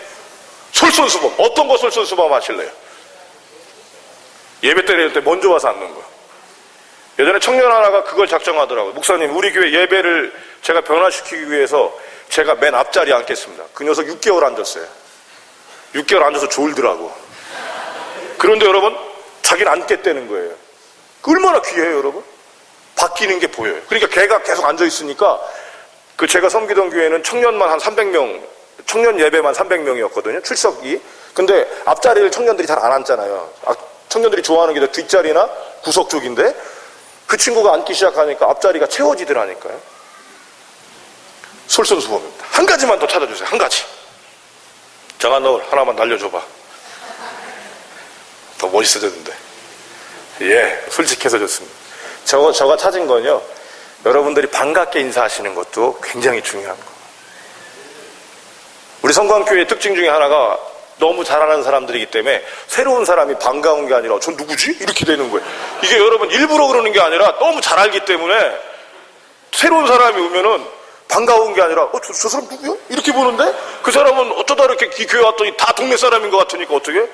솔선수범. 어떤 거 솔선수범 하실래요? 예배 때릴 때 먼저 와서 앉는 거예요. 예전에 청년 하나가 그걸 작정하더라고요. 목사님, 우리 교회 예배를 제가 변화시키기 위해서 제가 맨 앞자리에 앉겠습니다. 그 녀석 6개월 앉았어요. 6개월 앉아서 졸더라고. 그런데 여러분, 자기는 앉겠다는 거예요. 얼마나 귀해요, 여러분? 바뀌는 게 보여요. 그러니까 걔가 계속 앉아있으니까 그 제가 섬기던 교회는 청년만 한 300명, 청년 예배만 300명이었거든요. 출석이. 근데 앞자리를 청년들이 잘 안 앉잖아요. 청년들이 좋아하는 게 뒷자리나 구석 쪽인데 그 친구가 앉기 시작하니까 앞자리가 채워지더라니까요. 솔선수범입니다. 한 가지만 더 찾아주세요. 한 가지. 정한 너 하나만 날려줘봐. 더 멋있어졌는데. 예, 솔직해서 좋습니다. 저가 찾은 건요, 여러분들이 반갑게 인사하시는 것도 굉장히 중요한 거. 우리 성광교회의 특징 중에 하나가 너무 잘하는 사람들이기 때문에 새로운 사람이 반가운 게 아니라 전 누구지? 이렇게 되는 거예요. 이게 여러분 일부러 그러는 게 아니라 너무 잘 알기 때문에 새로운 사람이 오면은 반가운 게 아니라 저 사람 누구야? 이렇게 보는데 그 사람은 어쩌다 이렇게 교회 왔더니 다 동네 사람인 것 같으니까 어떻게?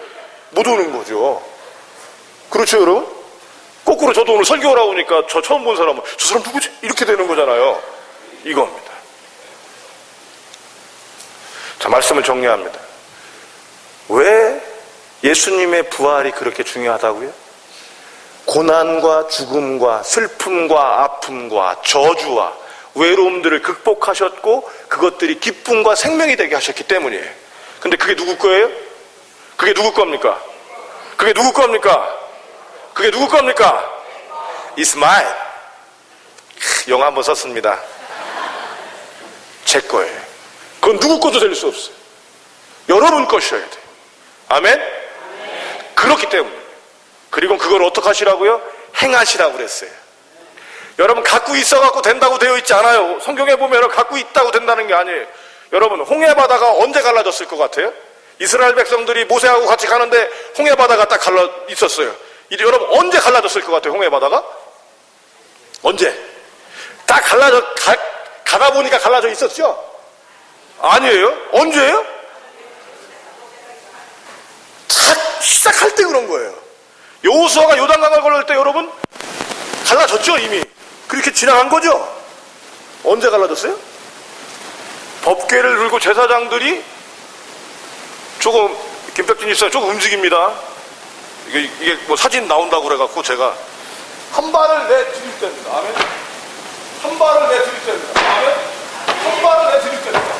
못 오는 거죠. 그렇죠, 여러분? 거꾸로 저도 오늘 설교를 하고 오니까 저 처음 본 사람은 저 사람 누구지? 이렇게 되는 거잖아요. 이겁니다. 자, 말씀을 정리합니다. 왜 예수님의 부활이 그렇게 중요하다고요? 고난과 죽음과 슬픔과 아픔과 저주와 외로움들을 극복하셨고 그것들이 기쁨과 생명이 되게 하셨기 때문이에요. 근데 그게 누구 거예요? 그게 누구 겁니까? 그게 누구 겁니까? 그게 누구 겁니까? It's mine. 영어 한번 썼습니다. 제 거예요. 그건 누구 것도 될 수 없어요. 여러분 것이어야 돼요. 아멘? 그렇기 때문에. 그리고 그걸 어떻게 하시라고요? 행하시라고 그랬어요. 여러분 갖고 있어갖고 된다고 되어 있지 않아요. 성경에 보면 갖고 있다고 된다는 게 아니에요. 여러분 홍해바다가 언제 갈라졌을 것 같아요? 이스라엘 백성들이 모세하고 같이 가는데 홍해바다가 딱 갈라 있었어요. 이제 여러분 언제 갈라졌을 것 같아요? 홍해바다가? 언제? 딱 가다 보니까 갈라져 있었죠? 아니에요? 언제예요? 딱 시작할 때 그런 거예요. 여호수아가 요단강을 건널 때 여러분 갈라졌죠 이미. 그렇게 지나간 거죠. 언제 갈라졌어요? 법궤를 들고 제사장들이 조금 김백진 있어요. 조금 움직입니다. 이게 뭐 사진 나온다고 그래갖고 제가 한 발을 내드릴 때입니다. 아멘. 한 발을 내드릴 때입니다. 아멘. 한 발을 내드릴 때입니다.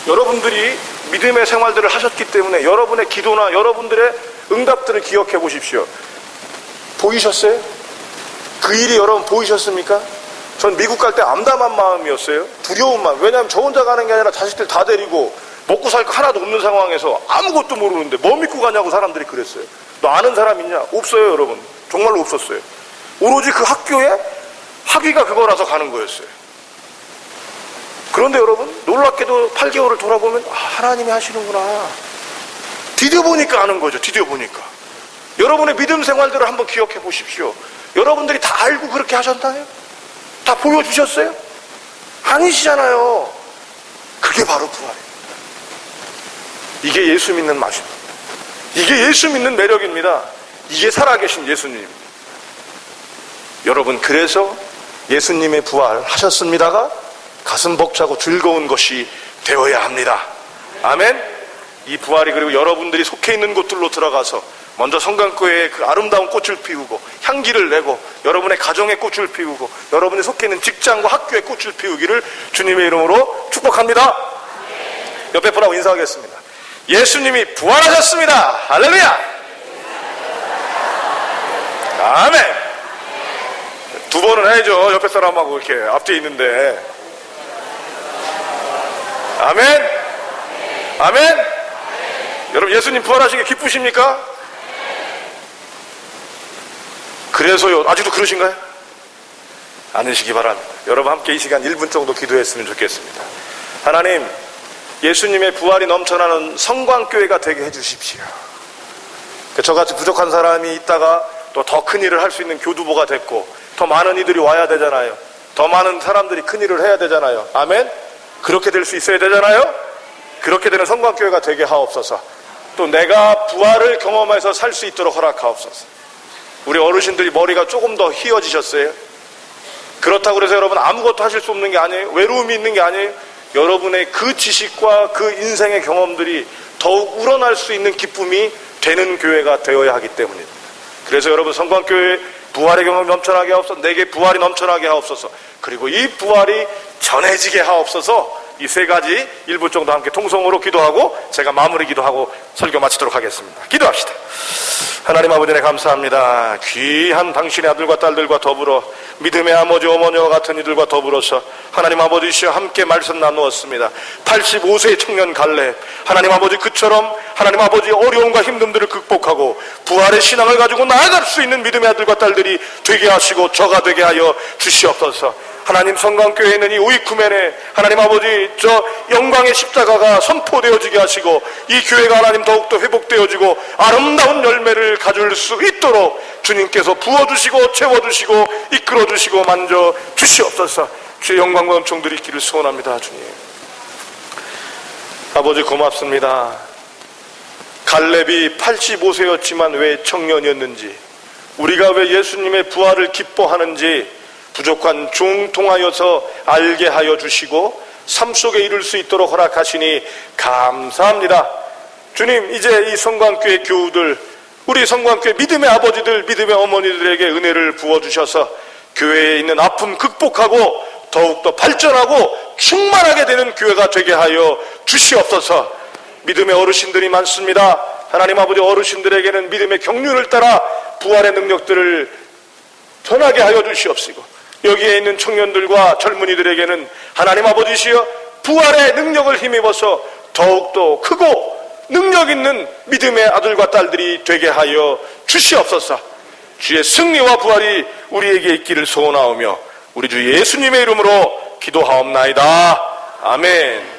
여러분들이 믿음의 생활들을 하셨기 때문에 여러분의 기도나 여러분들의 응답들을 기억해 보십시오. 보이셨어요? 그 일이 여러분 보이셨습니까? 전 미국 갈 때 암담한 마음이었어요. 두려운 마음. 왜냐하면 저 혼자 가는 게 아니라 자식들 다 데리고 먹고 살 거 하나도 없는 상황에서 아무것도 모르는데 뭐 믿고 가냐고 사람들이 그랬어요. 너 아는 사람 있냐? 없어요, 여러분. 정말로 없었어요. 오로지 그 학교에 학위가 그거라서 가는 거였어요. 그런데 여러분, 놀랍게도 8개월을 돌아보면 하나님이 하시는구나. 디뎌보니까 아는 거죠. 디뎌보니까. 여러분의 믿음 생활들을 한번 기억해 보십시오. 여러분들이 다 알고 그렇게 하셨나요? 다 보여주셨어요? 아니시잖아요. 그게 바로 부활이에요. 이게 예수 믿는 맛입니다. 이게 예수 믿는 매력입니다. 이게 살아계신 예수님입니다. 여러분, 그래서 예수님의 부활 하셨습니다가 가슴 벅차고 즐거운 것이 되어야 합니다. 아멘. 이 부활이 그리고 여러분들이 속해 있는 곳들로 들어가서 먼저 성강교회에 그 아름다운 꽃을 피우고 향기를 내고 여러분의 가정에 꽃을 피우고 여러분이 속해 있는 직장과 학교에 꽃을 피우기를 주님의 이름으로 축복합니다. 옆에 분하고 인사하겠습니다. 예수님이 부활하셨습니다. 할렐루야. 아멘. 두 번은 해야죠. 옆에 사람하고 이렇게 앞뒤에 있는데. 아멘. 아멘. 여러분, 예수님 부활하신 게 기쁘십니까? 그래서요. 아직도 그러신가요? 않으시기 바랍니다. 여러분, 함께 이 시간 1분 정도 기도했으면 좋겠습니다. 하나님, 예수님의 부활이 넘쳐나는 성광교회가 되게 해주십시오. 저같이 부족한 사람이 있다가 또 더 큰 일을 할 수 있는 교두보가 됐고 더 많은 이들이 와야 되잖아요. 더 많은 사람들이 큰 일을 해야 되잖아요. 아멘. 그렇게 될 수 있어야 되잖아요. 그렇게 되는 성광교회가 되게 하옵소서. 또 내가 부활을 경험해서 살 수 있도록 허락하옵소서. 우리 어르신들이 머리가 조금 더 휘어지셨어요. 그렇다고 해서 여러분 아무것도 하실 수 없는 게 아니에요. 외로움이 있는 게 아니에요. 여러분의 그 지식과 그 인생의 경험들이 더욱 우러날 수 있는 기쁨이 되는 교회가 되어야 하기 때문입니다. 그래서 여러분, 성광교회 부활의 경험이 넘쳐나게 하옵소서. 내게 부활이 넘쳐나게 하옵소서. 그리고 이 부활이 전해지게 하옵소서. 이 세 가지 1분 정도 함께 통성으로 기도하고 제가 마무리 기도하고 설교 마치도록 하겠습니다. 기도합시다. 하나님 아버지네 감사합니다. 귀한 당신의 아들과 딸들과 더불어 믿음의 아버지 어머니와 같은 이들과 더불어서 하나님 아버지시여 함께 말씀 나누었습니다. 85세의 청년 갈렙, 하나님 아버지 그처럼 하나님 아버지 어려움과 힘듦들을 극복하고 부활의 신앙을 가지고 나아갈 수 있는 믿음의 아들과 딸들이 되게 하시고 저가 되게 하여 주시옵소서. 하나님, 성광교회에 있는 이 우이쿠멘에 하나님 아버지 저 영광의 십자가가 선포되어지게 하시고 이 교회가 하나님 더욱더 회복되어지고 아름다운 열매를 가질 수 있도록 주님께서 부어주시고 채워주시고 이끌어주시고 만져주시옵소서. 주의 영광과 은총들이 있기를 소원합니다. 주님 아버지 고맙습니다. 갈렙이 85세였지만 왜 청년이었는지, 우리가 왜 예수님의 부활을 기뻐하는지 부족한 종 통하여서 알게 하여 주시고 삶 속에 이룰 수 있도록 허락하시니 감사합니다. 주님, 이제 이 성광교회 교우들, 우리 성광교회 믿음의 아버지들, 믿음의 어머니들에게 은혜를 부어주셔서 교회에 있는 아픔 극복하고 더욱더 발전하고 충만하게 되는 교회가 되게 하여 주시옵소서. 믿음의 어르신들이 많습니다. 하나님 아버지, 어르신들에게는 믿음의 경륜을 따라 부활의 능력들을 전하게 하여 주시옵시고 여기에 있는 청년들과 젊은이들에게는 하나님 아버지시여 부활의 능력을 힘입어서 더욱더 크고 능력 있는 믿음의 아들과 딸들이 되게 하여 주시옵소서. 주의 승리와 부활이 우리에게 있기를 소원하오며 우리 주 예수님의 이름으로 기도하옵나이다. 아멘.